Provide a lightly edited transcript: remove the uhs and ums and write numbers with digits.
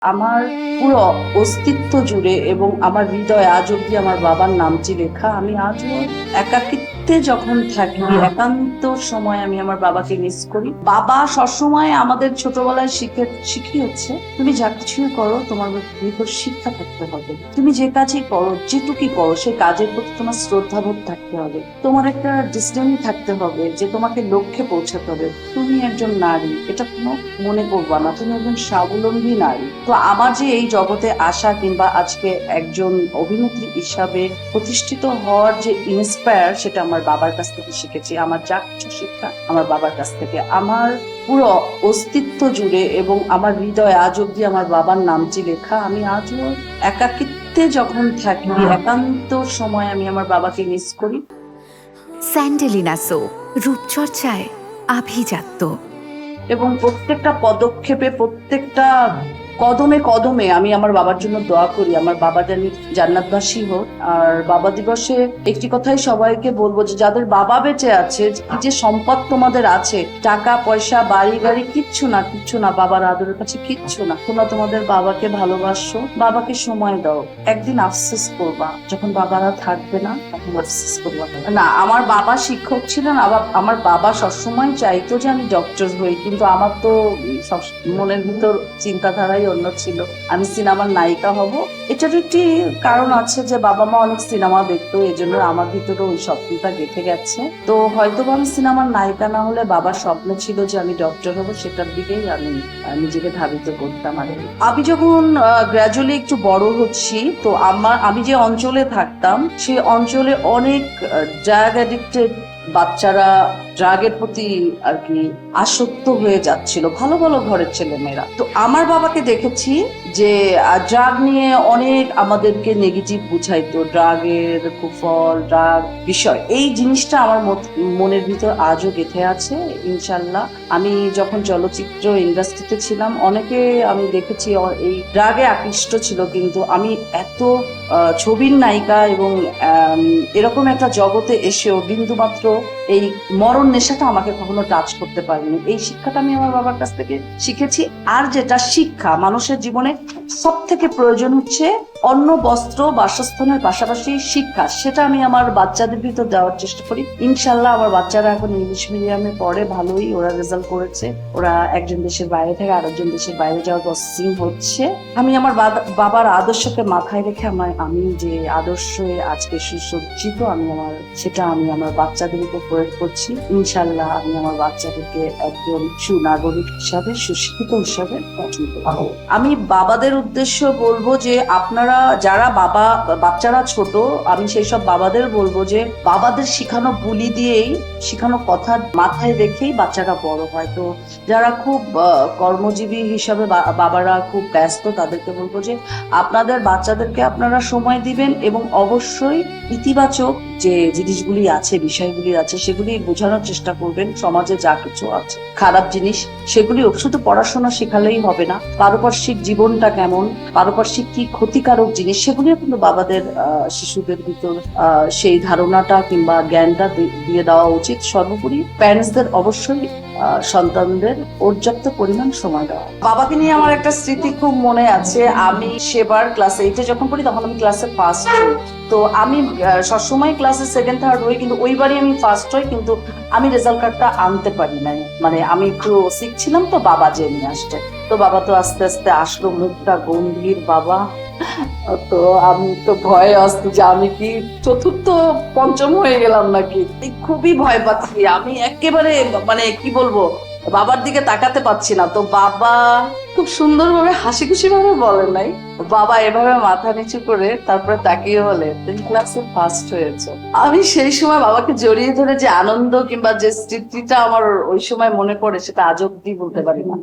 আমার পুরো অস্তিত্ব জুড়ে এবং আমার হৃদয়ে আজ অব্দি আমার বাবার নামটি লেখা। আমি আজও একাকিত্বে যখন থাকি, একান্ত সময় আমি আমার বাবাকে মিস করি। বাবা সবসময় আমাদের ছোটবেলায় শিখিয়েছে, তুমি যা কিছুই করো তোমার ভিতর শিক্ষা থাকতে হবে। তুমি যে কাজই করো, যেটুকুই করো, সেই কাজের প্রতি তোমার শ্রদ্ধাবোধ থাকতে হবে। তোমার একটা ডিসিপ্লিন থাকতে হবে যে তোমাকে লক্ষ্যে পৌঁছাতে হবে। তুমি একজন নারী, এটা কোনো মনে করবা না, তুমি একজন স্বাবলম্বী নারী। তো আমার যে এই জগতে আসা কিংবা আজকে একজন অভিনেত্রী হিসাবে প্রতিষ্ঠিত হওয়ার যে ইন্সপায়ার, সেটা আমার বাবার কাছ থেকে শিখেছি। আমার যা কিছু শিক্ষা আমার বাবার কাছ থেকে। আমার পুরো অস্তিত্ব জুড়ে এবং আমার হৃদয়ে আজ অব্দি আমার বাবার নামটি লেখা। আমি আজও একাকিত্বে যখন থাকি, একান্ত সময় আমি আমার বাবাকে মিস করি। স্যান্ডেলিনা সো, রূপচর্চায় আভিজাত্য। এবং প্রত্যেকটা পদক্ষেপে, প্রত্যেকটা কদমে কদমে আমি আমার বাবার জন্য দোয়া করি, আমার বাবা জানি জান্নাতবাসী হোক। আর বাবা দিবসে একটি কথাই সবাইকে বলবো যে যাদের বাবা বেঁচে আছে, যে সম্পদ তোমাদের আছে, টাকা পয়সা বাড়ি গাড়ি কিচ্ছু না, কিচ্ছু না, বাবার আদরের কাছে কিচ্ছু না। তোমরা তোমাদের বাবাকে ভালোবাসো, বাবাকে সময় দাও। একদিন আফসোস করবা, যখন বাবারা থাকবে না তখন আফসোস করবা না। আমার বাবা শিক্ষক ছিলেন, আমার বাবা সবসময় চাইতো যে আমি ডক্টর হই, কিন্তু আমার তো সব মনের ভিতর চিন্তাধারাই অন্য ছিল, আমি সিনেমার নায়িকা হব। এটার একটি কারণ আছে যে বাবা মা অনেক সিনেমা দেখতো, এই জন্য আমার ভিতরে ওই স্বপ্নটা গেঁথে গেছে। তো হয়তো আমি সিনেমার নায়িকা না হলে বাবার স্বপ্ন ছিল যে আমি ডক্টর হব, সেটার দিকেই আমি নিজেকে ধাবিত করতাম। আর আমি যখন গ্র্যাজুয়ালি একটু বড় হচ্ছি, তো আমি যে অঞ্চলে থাকতাম সেই অঞ্চলে অনেক ড্রাগ অ্যাডিক্টেড বাচ্চারা ড্রাগের প্রতি আর কি আসক্ত হয়ে যাচ্ছিল, ভালো ভালো ঘরের ছেলেমেয়েরা। তো আমার বাবাকে দেখেছি যে ড্রাগ নিয়ে অনেক আমাদেরকে নেগেটিভ বুঝাইতো, ড্রাগের কুফল, ড্রাগ বিষয়। এই জিনিসটা আমার মনের ভিতর আজও গেঁথে আছে। ইনশাল্লাহ আমি যখন চলচ্চিত্র ইন্ডাস্ট্রিতে ছিলাম, অনেকে আমি দেখেছি এই ড্রাগে আকৃষ্ট ছিল, কিন্তু আমি এত ছবির নায়িকা এবং এরকম একটা জগতে এসেও বিন্দুমাত্র এই মরণ নেশাটা আমাকে কখনো টাচ করতে পারেনি। এই শিক্ষাটা আমি আমার বাবার কাছ থেকে শিখেছি। আর যেটা শিক্ষা মানুষের জীবনে সব থেকে প্রয়োজন হচ্ছে অন্ন, বস্ত্র, বাসস্থানের পাশাপাশি শিক্ষা, সেটা আমি আমার বাচ্চাদের ভিতর দেওয়ার চেষ্টা করি। ইনশাল্লাহ আমার বাচ্চারা এখন ইংলিশ মিডিয়ামে পড়ে, ভালোই ওরা রেজাল্ট করেছে। ওরা একজন দেশের বাইরে থেকে আরেকজন দেশের বাইরে যাওয়ার প্রসেসিং হচ্ছে। আমি আমার বাবার আদর্শকে মাথায় রেখে আমি যে আদর্শে আজকে সুসজ্জিত, আমি আমার বাচ্চাদের উপর প্রয়োগ করছি। ইনশাল্লাহ আমি আমার বাচ্চাদেরকে একজন সুনাগরিক হিসাবে, সুশিক্ষিত হিসাবে গঠন করব। আমি বাবাদের উদ্দেশ্য বলবো যে আপনারা যারা বাচ্চারা ছোট, আমি সেই সব বাবাদের বলবো যে বাবাদের শিখানো বুলি দিয়েই, শিখানো কথা মাথায় রেখেই বাচ্চারা বড় হয়। তো যারা খুব কর্মজীবী হিসাবে বাবারা খুব ব্যস্ত, তাদেরকে বলবো যে আপনাদের বাচ্চাদেরকে আপনারা সময় দিবেন এবং অবশ্যই ইতিবাচক যে জিনিসগুলি আছে, বিষয়গুলি আছে, সেগুলি বোঝানোর চেষ্টা করবেন। সমাজে যা কিছু আছে খারাপ জিনিস, সেগুলি শুধু পড়াশোনা শেখালেই হবে না, পারিপার্শ্বিক জীবনটা কেমন, পারিপার্শ্বিক কি ক্ষতিকারক জিনিস, সেগুলিও কিন্তু বাবাদের শিশুদের ভিতর সেই ধারণাটা কিংবা জ্ঞানটা দিয়ে দেওয়া উচিত। সর্বোপরি প্যারেন্টসদের অবশ্যই সন্তানদের পর্যাপ্ত পরিমাণ সময় দেওয়া। বাবাকে নিয়ে আমার একটা স্মৃতি খুব মনে আছে। আমি সেবার ক্লাস 8-এ যখন পড়ি, তখন আমি ক্লাসে ফার্স্ট হই। তো আমি সবসময় ক্লাসে সেকেন্ড থার্ড হই, কিন্তু ওইবারই আমি ফার্স্ট হই, কিন্তু আমি রেজাল্ট কার্ডটা আনতে পারি নাই। মানে আমি একটু সিক ছিলাম, তো বাবা যে নিয়ে আসছে। তো বাবা তো আস্তে আস্তে আসলো, মুখটা গম্ভীর বাবা। তো আমি তো ভয়ে আসছি যে আমি কি চতুর্থ পঞ্চম হয়ে গেলাম নাকি, খুবই ভয় পাচ্ছি। আমি একেবারে মানে কি বলবো, বাবার দিকে তাকাতে পাচ্ছি না। তো বাবা খুব সুন্দরভাবে হাসি খুশি ভাবে বলেন নাই, বাবা এভাবে মাথা নিচু করে তারপরে তাকিয়ে বলে তুমি ক্লাসে ফার্স্ট হয়েছে। আমি সেই সময় বাবাকে জড়িয়ে ধরে যে আনন্দ কিংবা যে স্মৃতিটা আমার ওই সময় মনে পড়ে, সেটা আজ অব্দি বলতে পারি না।